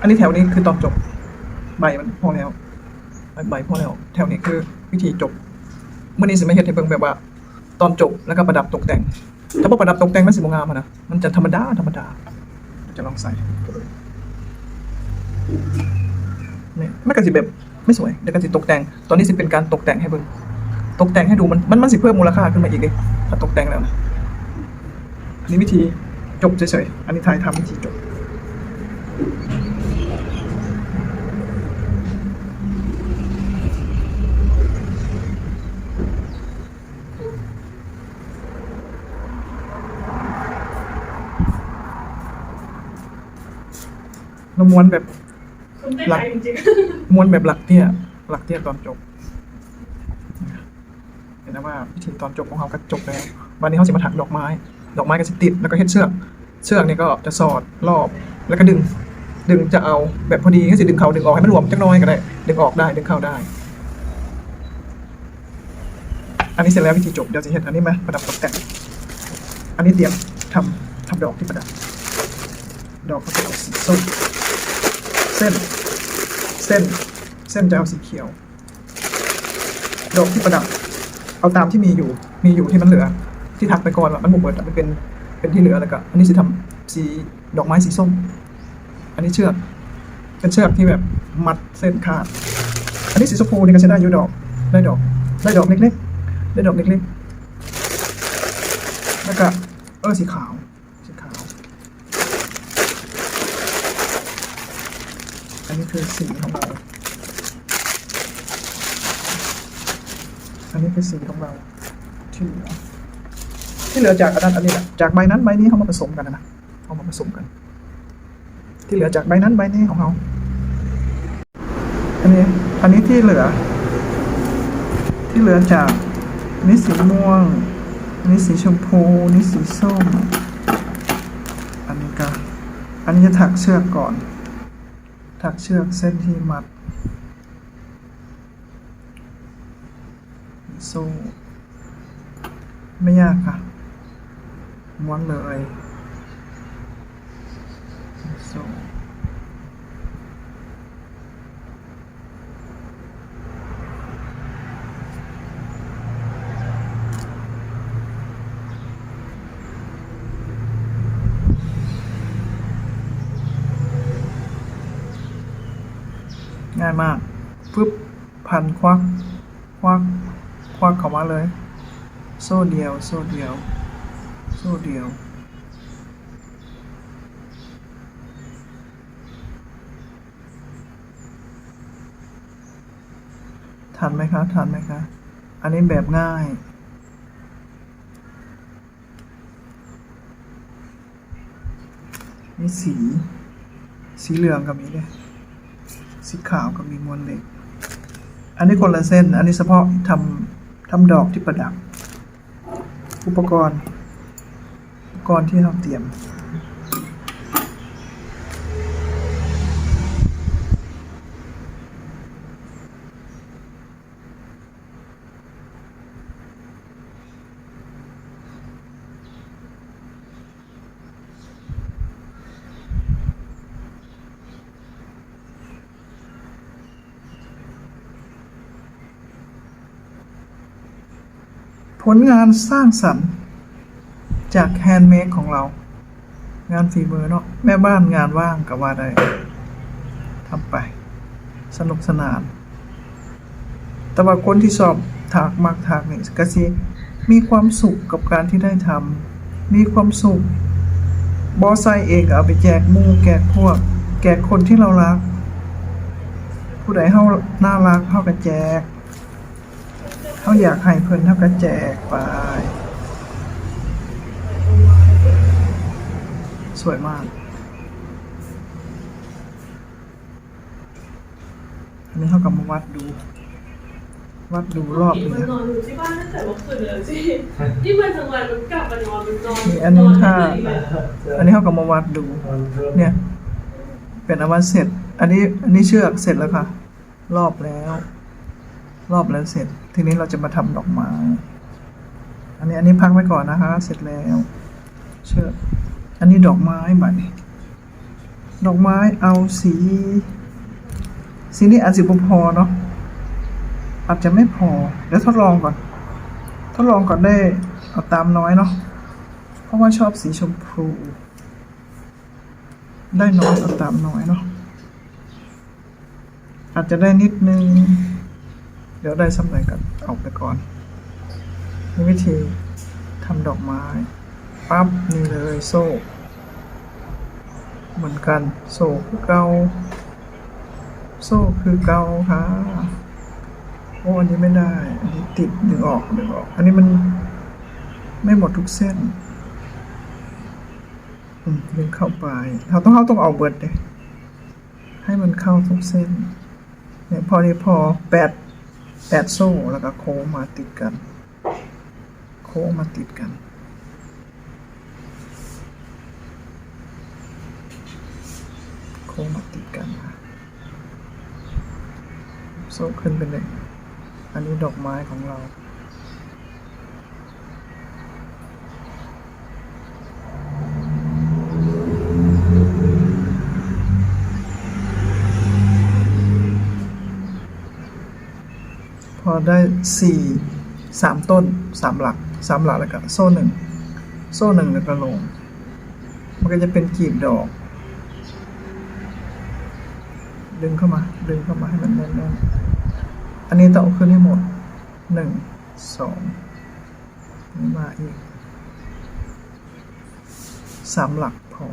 อันนี้แถวนี้คือตอนจบใบมันพอแล้วใบพอแล้วแถวนี้คือวิธีจบเมื่อนี้สิมาเฮ็ดให้เบิ่งแบบว่า ตอนจบแล้วก็ประดับตกแต่งถ้าบ่ประดับตกแต่งมันสิบ่งามนะมันจะธรรมดาจะลองใส่นี่มันก็สิแบบไม่สวยเดี๋ยวก็สิตกแต่งตอนนี้สิเป็นการตกแต่งให้เบิ่งตกแต่งให้ดูมันสิเพิ่มมูลค่าขึ้นมาอีกเลยถ้าตกแต่งแล้วนะอันนี้วิธีจบเฉยๆอันนี้ถ่ายทำวิธีจบเราม้วนแบบหลักม้วนแบบหลักเตี้ยตอนจบเห็นไหมว่าวิธีตอนจบของเขาก็จบแล้ววันนี้เขาจะมาถักดอกไม้ก็จะติดแล้วก็เฮ็ดเชือกนี่ก็จะสอดรอบแล้วก็ดึงจะเอาแบบพอดีก็จะดึงเข้าดึงออกให้มันรวมจักน้อยก็ได้ดึงออกได้ดึงเข้าได้อันนี้เสร็จแล้ววิธีจบเดี๋ยวจะเห็นอันนี้มาประดับตกแต่งอันนี้เตรียมทำดอกที่ประดับดอกก็จะเอาสีส้มเส้นจะเอาสีเขียวดอกที่ประดับเอาตามที่มีอยู่ที่มันเหลือที่ถักไปก่อนมันหมดมันเป็นที่เหลือแล้วก็อันนี้จะทำสีดอกไม้สีส้มอันนี้เชือกเป็นเชือกที่แบบมัดเส้นขาดอันนี้สีชมพูนี่ก็ใช้ได้อยู่ได้ดอกเล็กแล้วก็สีขาวอันนี้คือสีของเราอันนี้คือสีของเราที่เหลือจากอันนี้แหละจากใบนั้นใบนี้เขามาผสมกันนะเอามาผสมกันที่เหลือจากใบนั้นใบนี้ของเขาอันนี้ที่เหลือจากนี่สีม่วงนี่สีชมพูนี่สีส้มอันนี้จะถักเชือกก่อนถักเชือกเส้นที่มัดโซ่ไม่ยากค่ะม้วนเลยโซ่ง่ายมากปึ๊บพันควักเข้ามาเลยโซ่เดียวทันไหมคะอันนี้แบบง่ายนี่สีเหลืองกับนี้เลยสีขาวกับมีมวลเหล็กอันนี้คนละเส้นอันนี้เฉพาะทำดอกที่ประดับอุปกรณ์ที่เราเตรียมผลงานสร้างสรรค์จากแฮนด์เมดของเรางานฝีมือเนาะแม่บ้านงานว่างกับว่าได้ทำไปสนุกสนานแต่ว่าคนที่ชอบมักถักนี่ก็สิมีความสุขกับการที่ได้ทำมีความสุขบอใส่เองเอาไปแจกหมู่แจกพวกแจกคนที่เรารักผู้ใดเฮาน่ารักเฮาก็แจกเขาอยากให้เพิ่นเท่ากับแจกไปสวยมากอันนี้เขากำมาวัดดูรอบนี้มันนอนอยู่ที่บ้านตั้งแต่เมื่อคืนเลยสิที่มันทั้งวันมันกลับมานอนนี่อันนี้อันนี้เขากำมาวัดดูเนี่ยเป็นอันว่าเสร็จอันนี้เชือกเสร็จแล้วค่ะรอบแล้วเสร็จทีนี้เราจะมาทำดอกไม้อันนี้พักไว้ก่อนนะคะเสร็จแล้วเชือกอันนี้ดอกไม้ใบ ดอกไม้เอาสีนี้อาจจะพอเนาะอาจจะไม่พอเดี๋ยวทดลองก่อนได้เอาตามน้อยเนาะเพราะว่าชอบสีชมพูได้น้อยเอาตามน้อยเนาะอาจจะได้นิดนึงเดี๋ยวได้สักหน่อยกันเอาไปก่อนนี่วิธีทำดอกไม้ปั๊บนี่เลยโซ่เหมือนกันโซ่คือเกาค่ะโอ้อันนี้ไม่ได้อันนี้ติดดึงออกอันนี้มันไม่หมดทุกเส้นดึงเข้าไปเราต้องเอาเบิดเลยให้มันเข้าทุกเส้นเนี่ยพอแปดโซ่แล้วก็โค้งมาติดกันโค้งมาติดกันค่ะโซ่ขึ้นไปเลยอันนี้ดอกไม้ของเราพอได้3 ต้น3 หลักแล้วก็โซ่หนึ่งแล้วก็ลงมันก็จะเป็นกีบดอกดึงเข้ามาให้มันแน่นๆอันนี้ต้องเอาขึ้นให้หมด1 2นี่มาอีก3 หลักพอ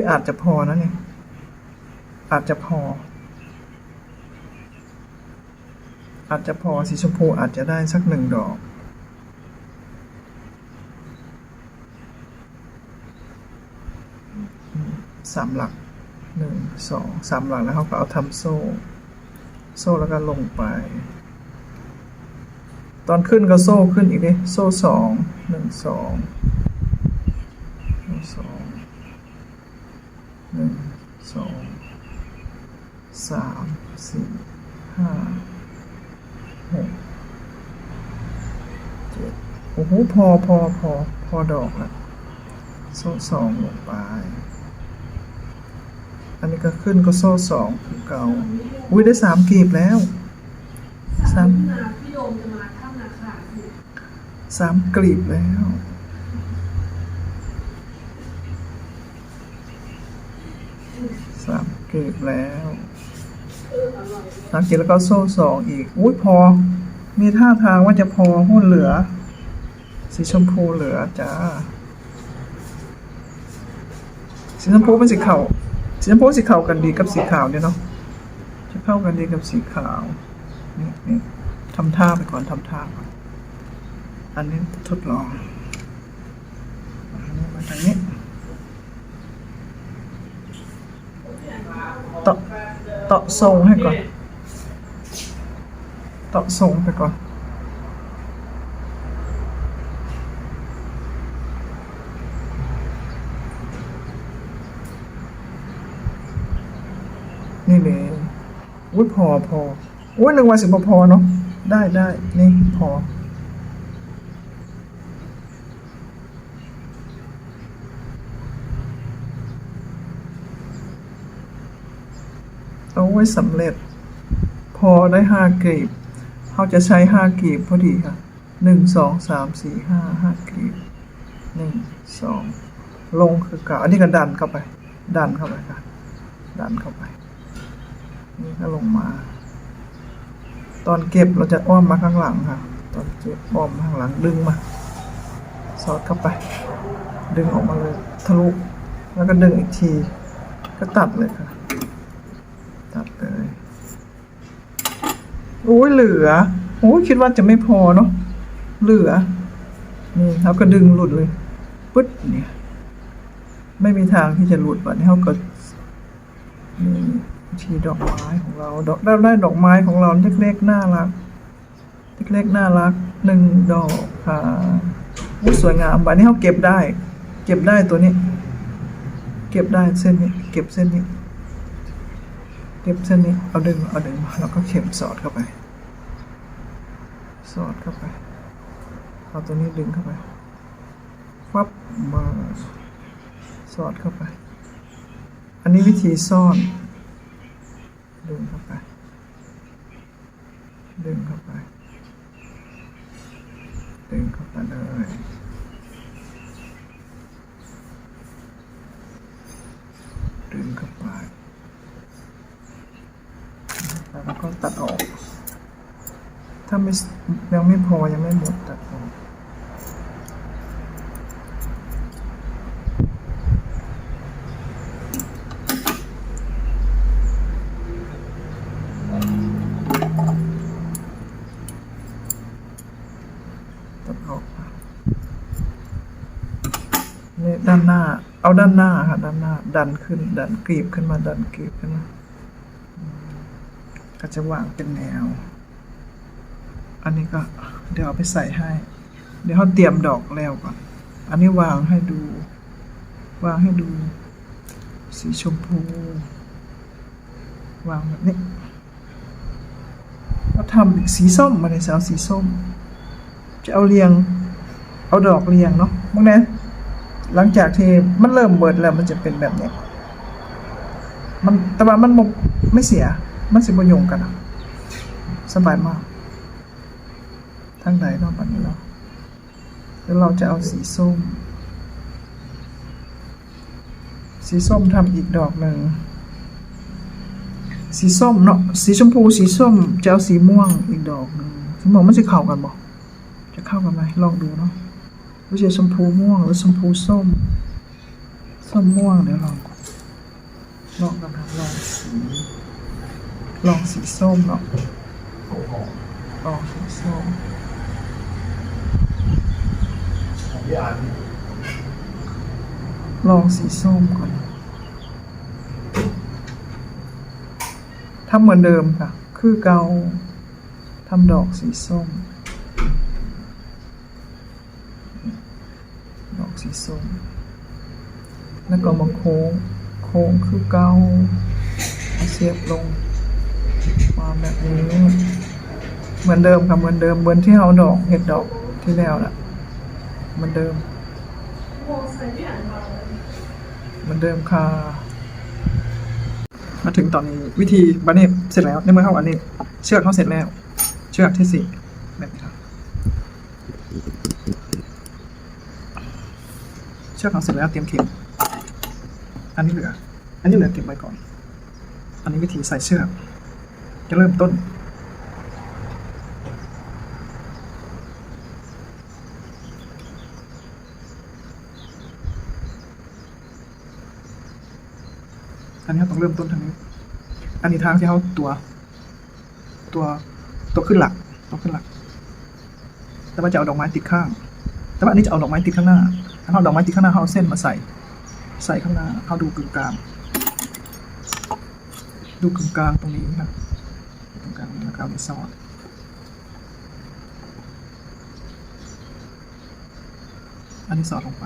อาจจะพอนะเนี่ยอาจจะพอสีชมพูอาจจะได้สัก1 ดอก3 หลัก1 2 3 หลักแล้วเขาก็เอาทำโซ่แล้วก็ลงไปตอนขึ้นก็โซ่ขึ้นอีกดิโซ่2 1 2 3 4 5 6 7โอ้โหพอดอกละโซ่2ลงไปอันนี้ก็ขึ้นก็โซ่2คือเก่าได้3 กลีบแล้วพี่โดมจะมาถ้ำนาคาอยู่3 กลีบแล้ว3 กลีบแล้ว3 กลีบแล้วก็โซ่2อีกพอมีท่าทางว่าจะพอหุ้นเหลือสีชมพูเหลือจ้าสีชมพูเป็นสีขาวสีขาวกันดีกับสีขาวเนี่ยเนาะจะเข้ากันดีกับสีขาวนี่ทำท่าไปก่อนอันนี้ทดลองมาทางนี้เตาะทรงให้ก่อนเตาะทรงไปก่อนนี่เลยพอ1 วัน10 พอเนาะได้นี่พอเอาไว้สำเร็จพอได้5 กลีบเขาจะใช้5 กลีบพอดีค่ะ1 2 3 4 5 กลีบ1 2ลงคือเก่าอันนี้ก็ดันเข้าไปค่ะดันเข้าไปนี่ก็ลงมาตอนเก็บเราจะอ้อมมาข้างหลังค่ะตอนเก็บอ้อมข้างหลังดึงมาสอดเข้าไปดึงออกมาเลยทะลุแล้วก็ดึงอีกทีก็ตัดเลยค่ะตัดเลยเหลือคิดว่าจะไม่พอเนาะเหลือนี่เขาก็ดึงหลุดเลยปึ๊ดเนี่ยไม่มีทางที่จะหลุดแบบนี้เขาก็นี่ทีดอกไม้ของเราได้ดอกไม้ของเราเล็กๆน่ารัก1 ดอกค่ะสวยงามแบบนี้เขาเก็บได้ตัวนี้เก็บได้เส้นนี้เก็บเส้นนี้เอาดึงมาแล้วก็เข็มสอดเข้าไปเอาตัวนี้ดึงเข้าไปฟับมาสอดเข้าไป นนี้วิธีซ่อนดึงเข้าไปดึงเข้าไปดึงเข้าไปเลยดึงเข้าไปแล้วก็ตัดออกถ้าไม่ยังไม่พอยังไม่หมดตัดออกนี่ด้านหน้าเอาด้านหน้าค่ะด้านหน้าดันขึ้นดันกรีบขึ้นมาดันกรีบขึ้นมาก็จะวางเป็นแนวอันนี้ก็เดี๋ยวเอาไปใส่ให้เดี๋ยวเขาเตรียมดอกแล้วก่อนอันนี้วางให้ดูสีชมพูวางแบบนี้เราทำอีกสีส้มมาในเอาสีส้มจะเอาเรียงเอาดอกเรียงเนาะมองแน่หลังจากที่มันเริ่มเบิดแล้วมันจะเป็นแบบนี้มันแต่ว่ามันไม่เสียมันสิบโยงกันอะสบายมากทางไหนเนาะแบบนี้เนาะแล้วเราจะเอาสีส้มทำอีกดอกหนึ่งสีส้มเนาะสีชมพูสีส้มจะเอาสีม่วงอีกดอกหนึ่งสีม่วงมันจะเข้ากันบ่จะเข้ากันไหมลองดูเนาะว่าจะชมพูม่วงหรือชมพูส้มม่วงเดี๋ยวลองกันครับลองสีส้มเนาะลองสีส้มลองสีส้มก่อนทำเหมือนเดิมค่ะคือเกาทำดอกสีส้มดอกสีส้มแล้วก็มาโค้งคือเกาเสียบลงมาแบบนี้เหมือนเดิมค่ะเหมือนเดิมเหมือนที่เราดอกเห็ดดอกที่แล้วน่ะเหมือนเดิมเหมือนเดิมค่ะมาถึงตอนนี้วิธีบันเนบเสร็จแล้วในเมื่อเข้าอันนี้เชือกเขาเสร็จแล้วเชือกที่สี่แบบนี้ครับเชือกเขาเสร็จแล้วเตรียมเข็มอันนี้เหลือเก็บไว้ก่อนอันนี้วิธีใส่เชือกจะเริ่มต้นอันนี้ต้องเริ่มต้นทางนี้อันนี้ทางที่เขาตัวขึ้นหลักแต่ว่าจะเอาดอกไม้ติดข้างแต่ว่าอันนี้จะเอาดอกไม้ติดข้างหน้าถ้าเอาดอกไม้ติดข้างหน้าเขาเอาเส้นมาใส่ข้างหน้าเขาดูกึ่งกลางตรงนี้ครับตรงกลางแล้วก็เอาไปซ่อนอันนี้สอดลงไป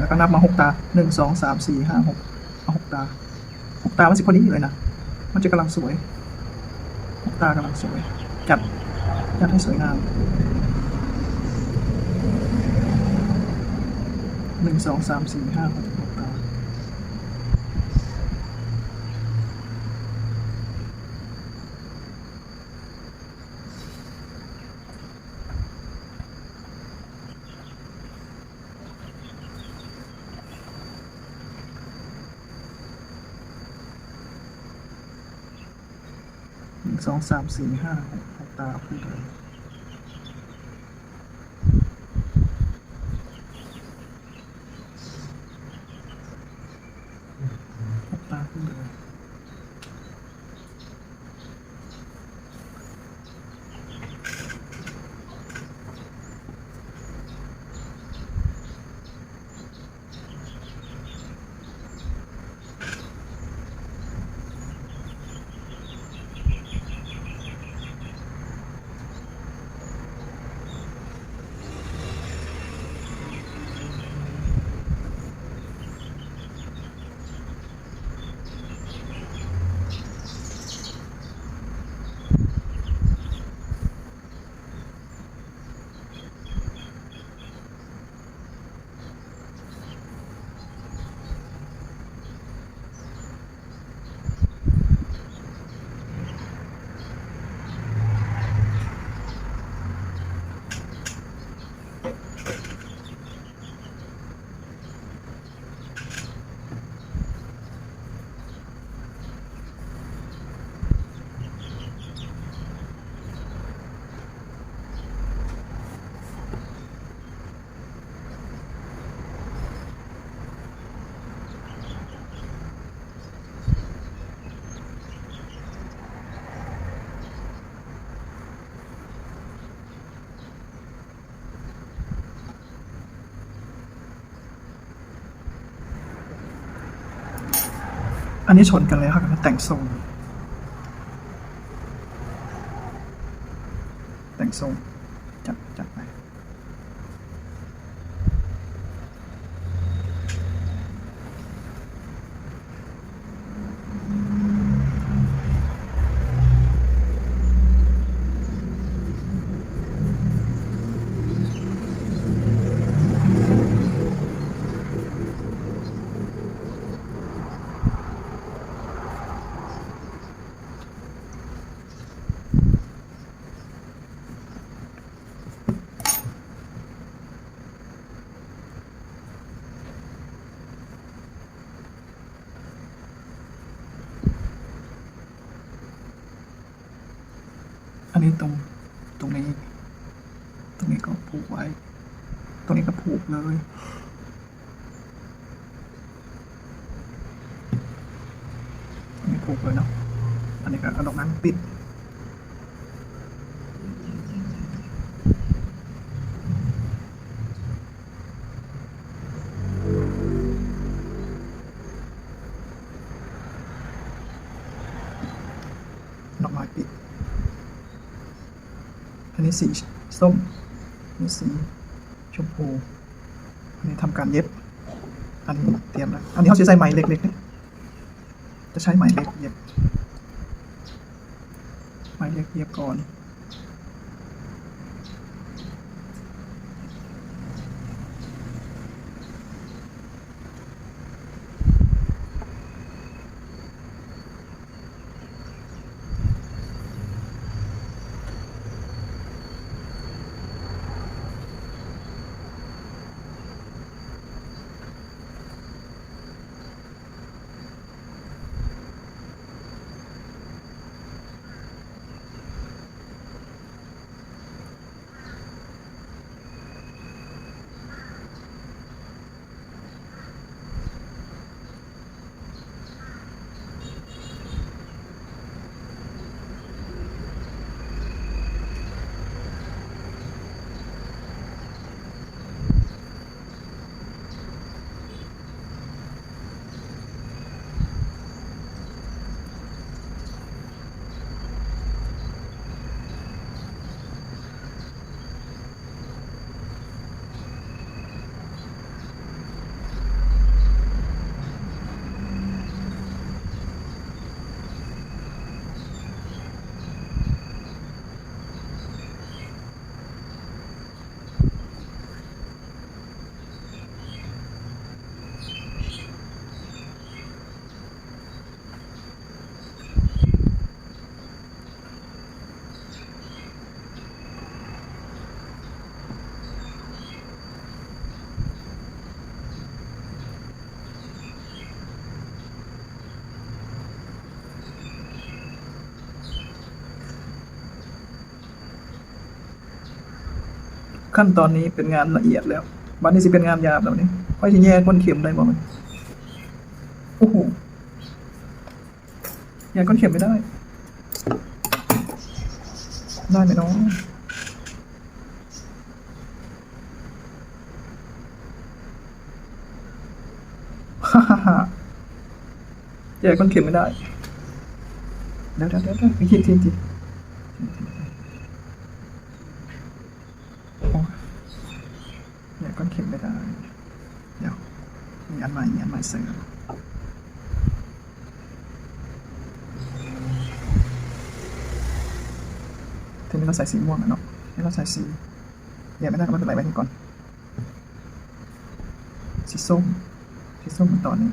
แล้วก็นับมา6 ตา1 2 3 4 5 6เอา6 ตามันสิพอดีเลยนะมันจะกำลังสวย6 ตากำลังสวยจัดให้สวยงาม1 2 3 4 5 6 ตา1 2 3 4 5 6 ตาขึ้นเลย6 ตาขึ้นเลย อันนี้ชนกันเลยครับแต่งทรงจัดไปอันนี้ตรงนี้ก็ผูกไว้ตรงนี้ก็ผูกเลยอันนี้ผูกเลยเนาะอันนี้ก็เอาดอกนั้นปิดดอกไม้ปิดอันนี้สีส้มนี่สีชมพูอันนี้ทำการเย็บอันนี้เตรียมแล้วอันนี้เขาจะใช้ไหมเล็กๆเนี่ยจะใช้ไหมเล็กเย็บไหมเล็กเย็บก่อนขั้นตอนนี้เป็นงานละเอียดแล้ววันนี้สิเป็นงานหยาบแล้วนี่ค่อยจะแยกก้นเข็มได้บ่มันโอ้โหแยกก้นเข็มไม่ได้ไหมน้องฮ่าฮ่าฮ่าแยกก้นเข็มไม่ได้เดี๋ยวอีกที เนี่ยก้อนเข็มไม่ได้เดี๋ยวมีอันใหม่เสริมทีนี้เราใส่สีม่วงนะเนาะนี่เราใส่สีแยกไม่ได้ก็ไม่เป็นไรไว้นี่ก่อนสีส้มมันต่อนี้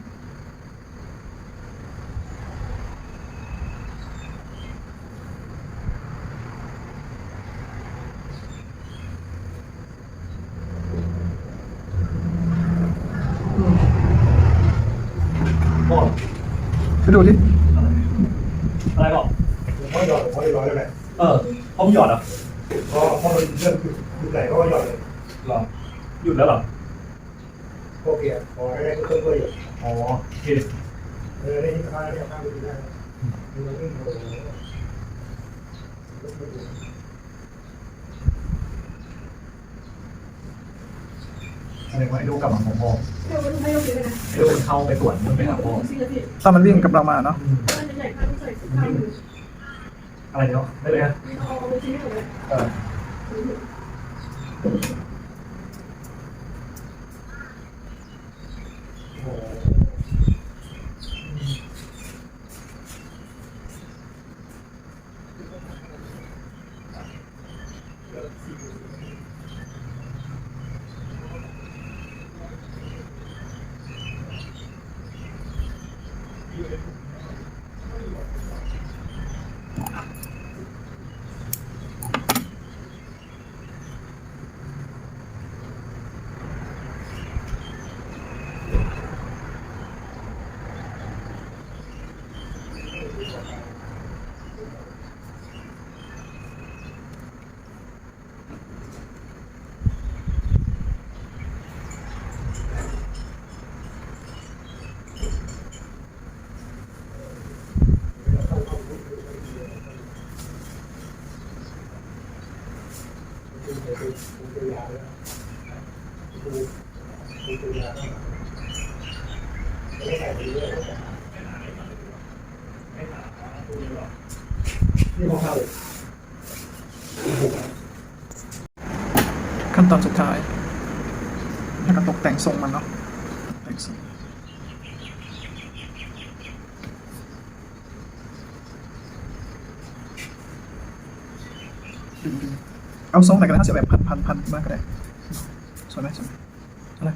ไปดูดิ อะไรบอก เขาหยอดเขาหยอดแล้วแหละ เขาหยอดเหรอ พอมันเริ่มหยุดไหลเขาก็หยอดเลย หรอหยุดแล้วเหรอ โอเคพอได้ก็ต้องหยด อ๋อโอเค ได้ยินข้าวได้ข้าวไปกินได้มันไม่โอ้โห แสดงว่าไอ้ลูกกลับมาของพ่อ เดี๋ยวมันให้เรากินเลยนะ ไอ้ลูกมันเข้าไปตรวจมันไปหาพ่อ จริงๆแล้วพี่ ตอนมันวิ่งกับเรามาเนาะ มันจะใหญ่ข้างใส่ข้างมือ อะไรเนาะได้เลยฮะ เอาไปชิ้นให้ผมเลย เออโอ้โหนี่ของเขา ขั้นตอนสุดท้ายแล้วก็ตกแต่งทรงมันเนาะแต่งทรงดึงเอาทรงไหนก็ได้ถ้าเสียแบบพันมากก็ได้สวยไหมสวยไหมอะไร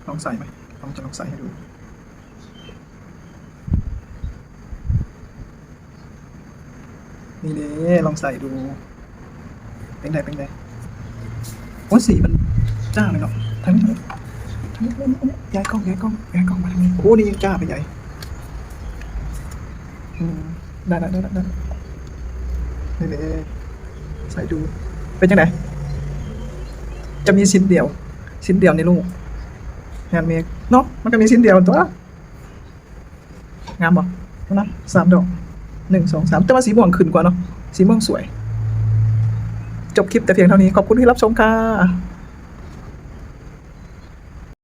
ลองใส่ไหมจะลองใส่ให้ดูนี่เลยลองใส่ดูเป็นไงโอ้สีมันจ้าเลยเนาะทางนี้ย้ายกล้องมาทางนี้โอ้นี่ยังจ้าไปใหญ่ได้นี่เลยใส่ดูเป็นยังไงจะมีชิ้นเดียวในลูกแฮนด์เมดเนาะมันก็มีชิ้นเดียวตัวงามบ่นะ3 ดอก 1 2 3แต่ว่าสีม่วงขึ้นกว่าเนาะสีม่วงสวยจบคลิปแต่เพียงเท่านี้ขอบคุณที่รับชมค่ะ